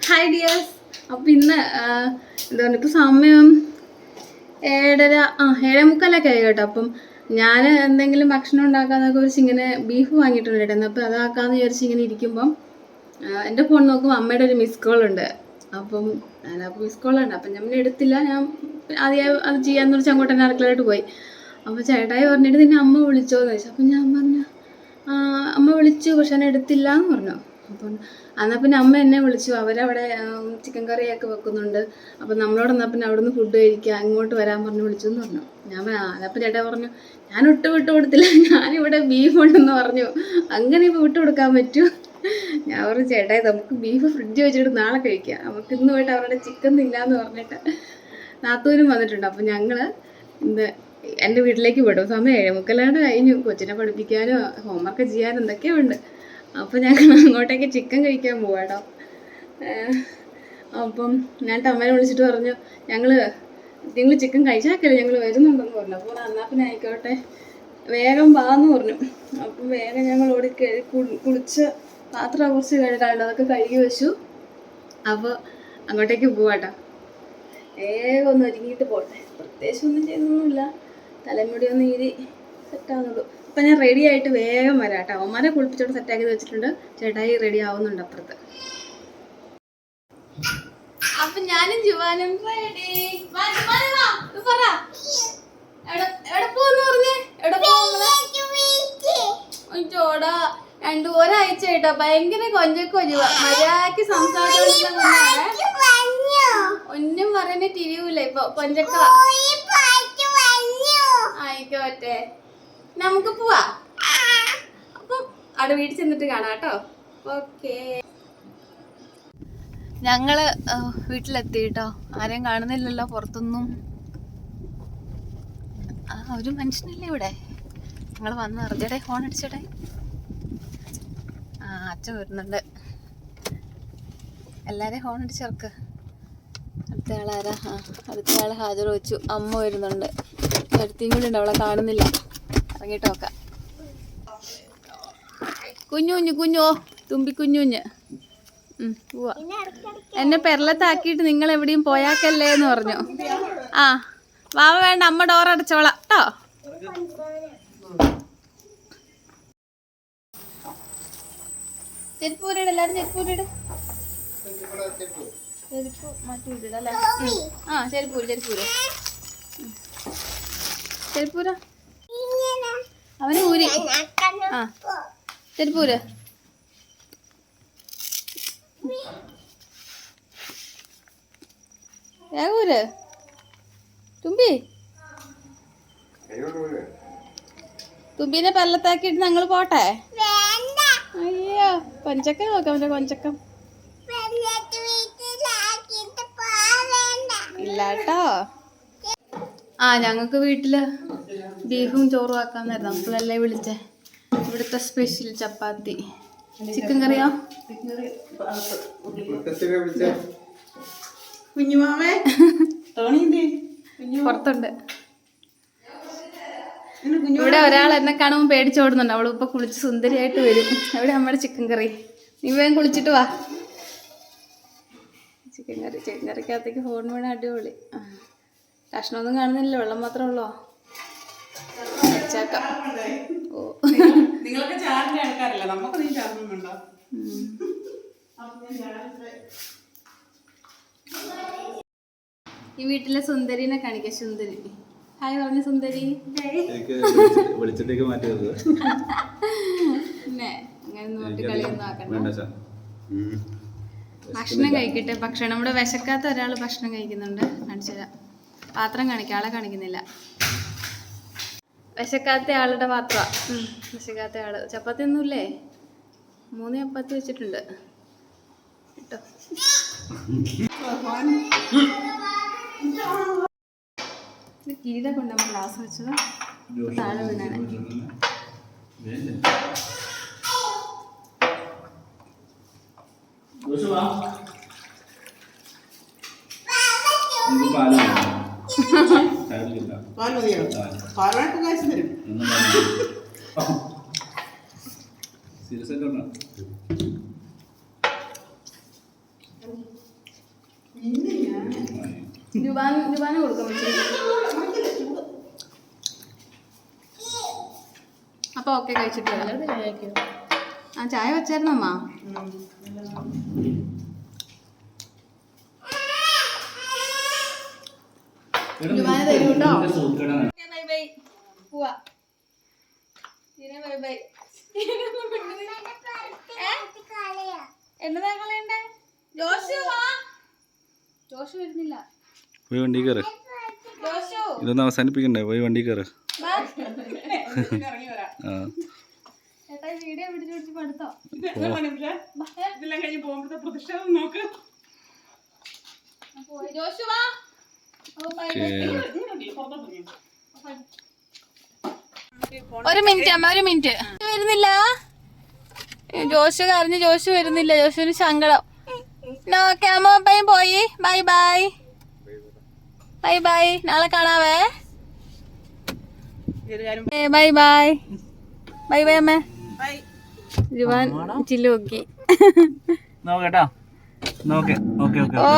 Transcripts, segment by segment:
Hi dears. അപ്പം ഇന്ന് എന്താണ് ഇപ്പോൾ സമയം 7:30 ആയി കേട്ടോ. അപ്പം ഞാൻ എന്തെങ്കിലും ഭക്ഷണം ഉണ്ടാക്കാന്നൊക്കെ വെച്ച് ഇങ്ങനെ ബീഫ് വാങ്ങിയിട്ടുണ്ടായിരുന്നു. അപ്പോൾ അതാക്കാമെന്ന് വിചാരിച്ച് ഇങ്ങനെ ഇരിക്കുമ്പം എൻ്റെ ഫോൺ നോക്കുമ്പോൾ അമ്മയുടെ ഒരു മിസ് കോൾ ഉണ്ട്. അപ്പം മിസ് കോൾ ഉണ്ട്. അപ്പം ഞാൻ എടുത്തില്ല. ഞാൻ ആദ്യം അത് ചെയ്യാമെന്ന് വെച്ചാൽ അങ്ങോട്ട് തന്നെ അടുക്കളയായിട്ട് പോയി. അപ്പോൾ ചേട്ടായി പറഞ്ഞിട്ട് നിന്നെ അമ്മ വിളിച്ചോന്ന് ചോദിച്ചു. അപ്പം ഞാൻ പറഞ്ഞു അമ്മ വിളിച്ചു, പക്ഷെ ഞാൻ എടുത്തില്ല എന്ന് പറഞ്ഞു. അപ്പം എന്നാൽ പിന്നെ അമ്മ എന്നെ വിളിച്ചു. അവരവിടെ ചിക്കൻ കറിയൊക്കെ വെക്കുന്നുണ്ട്. അപ്പം നമ്മളോട് എന്നാൽ പിന്നെ അവിടെ നിന്ന് ഫുഡ് കഴിക്കുക, ഇങ്ങോട്ട് വരാൻ പറഞ്ഞ് വിളിച്ചു എന്ന് പറഞ്ഞു. ഞാൻ അതപ്പം ചേട്ടാ പറഞ്ഞു ഞാൻ വിട്ടു കൊടുത്തില്ല, ഞാനിവിടെ ബീഫ് ഉണ്ടെന്ന് പറഞ്ഞു. അങ്ങനെ ഇപ്പോൾ വിട്ടു കൊടുക്കാൻ പറ്റൂ? ഞാൻ പറഞ്ഞു ചേട്ടായി നമുക്ക് ബീഫ് ഫ്രിഡ്ജ് വെച്ചിട്ട് നാളെ കഴിക്കാം, നമുക്ക് ഇന്ന് പോയിട്ട് അവരുടെ ചിക്കൻ തിന്നാന്ന് പറഞ്ഞിട്ട് നാത്തൂരും വന്നിട്ടുണ്ട്. അപ്പം ഞങ്ങൾ ഇന്ന് എൻ്റെ വീട്ടിലേക്ക് വിടും. സമയം 7:45 കഴിഞ്ഞു. കൊച്ചിനെ പഠിപ്പിക്കാനോ ഹോംവർക്ക് ചെയ്യാനോ എന്തൊക്കെയോ ഉണ്ട്. അപ്പോൾ ഞങ്ങൾ അങ്ങോട്ടേക്ക് ചിക്കൻ കഴിക്കാൻ പോവാട്ടോ. അപ്പം ഞാൻ അമ്മേനെ വിളിച്ചിട്ട് പറഞ്ഞു നിങ്ങൾ ചിക്കൻ കഴിച്ചാക്കല്ലേ, ഞങ്ങൾ വരുന്നുണ്ടെന്ന് പറഞ്ഞു. അപ്പോൾ എന്നാൽ പിന്നെ ആയിക്കോട്ടെ, വേഗം വാന്ന് പറഞ്ഞു. അപ്പം വേഗം ഞങ്ങൾ ഓടി കുളിച്ച് പാത്രം കുറച്ച് കഴുകാണ്ട് അതൊക്കെ കഴുകി വെച്ചു. അപ്പോൾ അങ്ങോട്ടേക്ക് പോവാട്ടോ. വേഗം ഒന്ന് ഒരുങ്ങിയിട്ട് പോട്ടെ. പ്രത്യേകിച്ച് ഒന്നും ചെയ്യുന്നൊന്നുമില്ല, തലമുടി ഒന്ന് ഈരി സെറ്റാവുന്നുള്ളൂ. അപ്പം ഞാൻ റെഡി ആയിട്ട് വേഗം വരാം കേട്ടോ. അവന്മാരെ കുളിപ്പിച്ചോട്ട് സെറ്റാക്കി വെച്ചിട്ടുണ്ട്. ചേട്ടായി റെഡി ആവുന്നുണ്ട് അപ്പുറത്ത്. അപ്പം ഞാനും ജുവാനും റെഡി. എവിടെ പോന്ന് പറഞ്ഞേ? എവിടെ ചോടാ ഒരാഴ്ച കേട്ടോ. ഭയങ്കര കൊഞ്ചക്കൊഞ്ചു മര്യാദക്ക് സംസാരിച്ച ഒന്നും പറയുന്ന തിരിയൂല ഇപ്പൊ. കൊഞ്ചക്ക ആയിക്കോട്ടെ, നമുക്ക് പോവാ. അപ്പം അവിടെ വീട്ടിൽ ചെന്നിട്ട് കാണാം കേട്ടോ. ഓക്കേ, ഞങ്ങള് വീട്ടിലെത്തി കേട്ടോ. ആരെയും കാണുന്നില്ലല്ലോ പുറത്തൊന്നും. ഒരു മനുഷ്യനില്ലേ ഇവിടെ. ഞങ്ങൾ വന്ന് അറിഞ്ഞടേ, ഫോൺ അടിച്ചടേ. അച്ഛൻ വരുന്നുണ്ട്. എല്ലാരെയും ഹോൺ അടിച്ചിറക്ക്. അടുത്തയാളാരാ? അടുത്തയാൾ ഹാജർ വെച്ചു. അമ്മ വരുന്നുണ്ട്. ഒരുത്തിയും കൂടി ഉണ്ട്, അവളെ കാണുന്നില്ല. ഇറങ്ങിയിട്ട് നോക്കാം. കുഞ്ഞു തുമ്പി കുഞ്ഞുഞ്ഞ് പോവാ. എന്നെ പെരളത്താക്കിയിട്ട് നിങ്ങൾ എവിടെയും പോയാക്കല്ലേ എന്ന് പറഞ്ഞു. വാവ വേണ്ട, അമ്മ ഡോർ അടച്ചോളാം കേട്ടോ. ചെരുപ്പൂരിട്, എല്ലാരും ചെരുപ്പൂരിട്. ചെരുപ്പ് മാറ്റി വിട്ടിടല്ലേ? ചെരുപ്പൂര അവന് ഊരി. ചെരുപ്പൂര് വേഗൂര്. തുമ്പീനെ പല്ലത്താക്കിയിട്ട് ഞങ്ങൾ പോട്ടെ. അയ്യോ, കൊഞ്ചക്കം നോക്കാം. അവന്റെ കൊഞ്ചക്കം ഇല്ല കേട്ടോ. ഞങ്ങൾക്ക് വീട്ടില് ബീഫും ചോറും ആക്കാന്നായിരുന്നു. അപ്പോഴല്ലേ വിളിച്ചേ. ഇവിടുത്തെ സ്പെഷ്യൽ ചപ്പാത്തി, ചിക്കൻ കറിയോ. കുഞ്ഞുമാമേ പുറത്തുണ്ട്. ഇവിടെ ഒരാൾ എന്നെ കാണുമ്പോൾ പേടിച്ചോടുന്നുണ്ട്. അവൾ ഇപ്പൊ കുളിച്ച് സുന്ദരിയായിട്ട് വരും. എവിടെ നമ്മുടെ ചിക്കൻ കറി? നീ വേഗം കുളിച്ചിട്ട് വാ. ചിക്കൻ കറിക്കകത്തേക്ക് ഫോൺ വേണം. അടിപൊളി. കഷ്ണമൊന്നും കാണുന്നില്ല, വെള്ളം മാത്രമേ ഉള്ളോ. വെച്ചേക്കാം. ഈ വീട്ടിലെ സുന്ദരിനെ കാണിക്ക. സുന്ദരി ഹായ് പറഞ്ഞു. സുന്ദരി പിന്നെ അങ്ങനെ നോക്കി കളിയൊന്നും ആക്കണ്ട. ഭക്ഷണം കഴിക്കട്ടെ. ഭക്ഷണം നമ്മുടെ വിശക്കാത്ത ഒരാൾ ഭക്ഷണം കഴിക്കുന്നുണ്ട്. കാണിച്ചുതരാം. പാത്രം കാണിക്കാം, ആളെ കാണിക്കുന്നില്ല. വിശക്കാത്ത ആളുടെ പാത്രം. വിശക്കാത്ത ആള്. ചപ്പാത്തി ഒന്നുമില്ലേ? 3 ചപ്പാത്തി വെച്ചിട്ടുണ്ട് കേട്ടോ. കീഴ കൊണ്ട് നമ്മൾ ഗ്ലാസ് വെച്ചത് താഴെ വീണാണ്. ജുബാന് കൊടുക്കാൻ പറ്റും. അപ്പൊ ഓക്കെ കഴിച്ചിട്ട് ആ ചായ വെച്ചായിരുന്നു അമ്മ. ജുബാന് തരൂ കേട്ടോ. ബൈ ബൈ പോവാ. Bye bye. എന്നതാ കളയണ്ടേ? ജോഷു വാ. ജോഷു വരുന്നില്ല. പോയി വണ്ടി കയറ്. ഇതൊന്ന് അവസാനിപ്പിക്കണ്ടേ? പോയി വണ്ടി കയറ്. വീഡിയോ പിടിച്ചു പിടിച്ച് പടുത്തോ. ഒരു മിനിറ്റ് അമ്മ, ഒരു മിനിറ്റ്. വരുന്നില്ല ജോഷു കരഞ്ഞു. ജോഷു വരുന്നില്ല. ജോഷുവിന് സങ്കടം. ഓക്കെ അമ്മ അപ്പയും പോയി. Bye bye. Bye bye. നാളെ കാണാവേ. Bye bye. ബൈ ബൈ അമ്മ. ജുവാൻ ചില്ലു നോക്കി.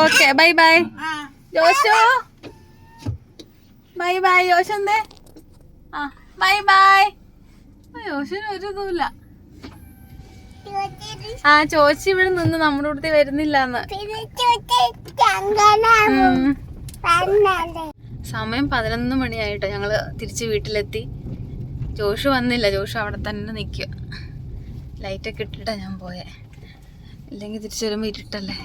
Okay bye bye. Joshu bye bye. Joshu എന്തേ? ആ ബൈ ബൈ. ജോഷുവിന് ഒരു ഇതുമില്ല. ആ ചോദിച്ചു ഇവിടെ നിന്ന് നമ്മുടെ അടുത്ത് വരുന്നില്ലെന്ന്. സമയം 11 മണിയായിട്ടോ. ഞങ്ങള് തിരിച്ച് വീട്ടിലെത്തി. ജോഷു വന്നില്ല. ജോഷു അവിടെ തന്നെ നിൽക്കുക. ലൈറ്റൊക്കെ ഇട്ടിട്ടാ ഞാൻ പോയെ. ഇല്ലെങ്കിൽ തിരിച്ചു വരുമ്പോൾ ഇരുട്ടല്ലേ.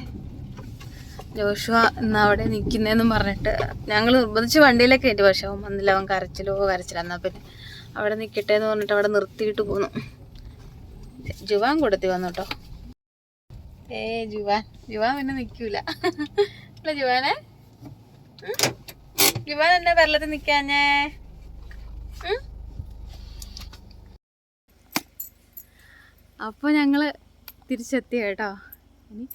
ജോഷുവ ഇന്ന് അവിടെ നിൽക്കുന്നതെന്നും പറഞ്ഞിട്ട് ഞങ്ങൾ നിർബന്ധിച്ച് വണ്ടിയിലൊക്കെ ആയിട്ട്. പക്ഷെ അവൻ വന്നില്ല. അവൻ കരച്ചില്ല. എന്നാൽ പിന്നെ അവിടെ നിൽക്കട്ടെ എന്ന് പറഞ്ഞിട്ട് അവിടെ നിർത്തിയിട്ട് പോന്നു. ജുവാൻ കൊടുത്തി വന്നു കേട്ടോ. ജുവാൻ പിന്നെ നിൽക്കൂല. അല്ല ജുവാനെ, ജുവാൻ എന്നെ വെള്ളത്തിൽ നിൽക്കാഞ്ഞേ. അപ്പോൾ ഞങ്ങൾ തിരിച്ചെത്തി കേട്ടോ. ഇനി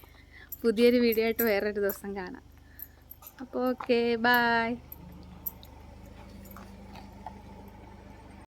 പുതിയൊരു വീഡിയോ ആയിട്ട് വേറൊരു ദിവസം കാണാം. അപ്പോൾ ഓക്കെ ബൈ.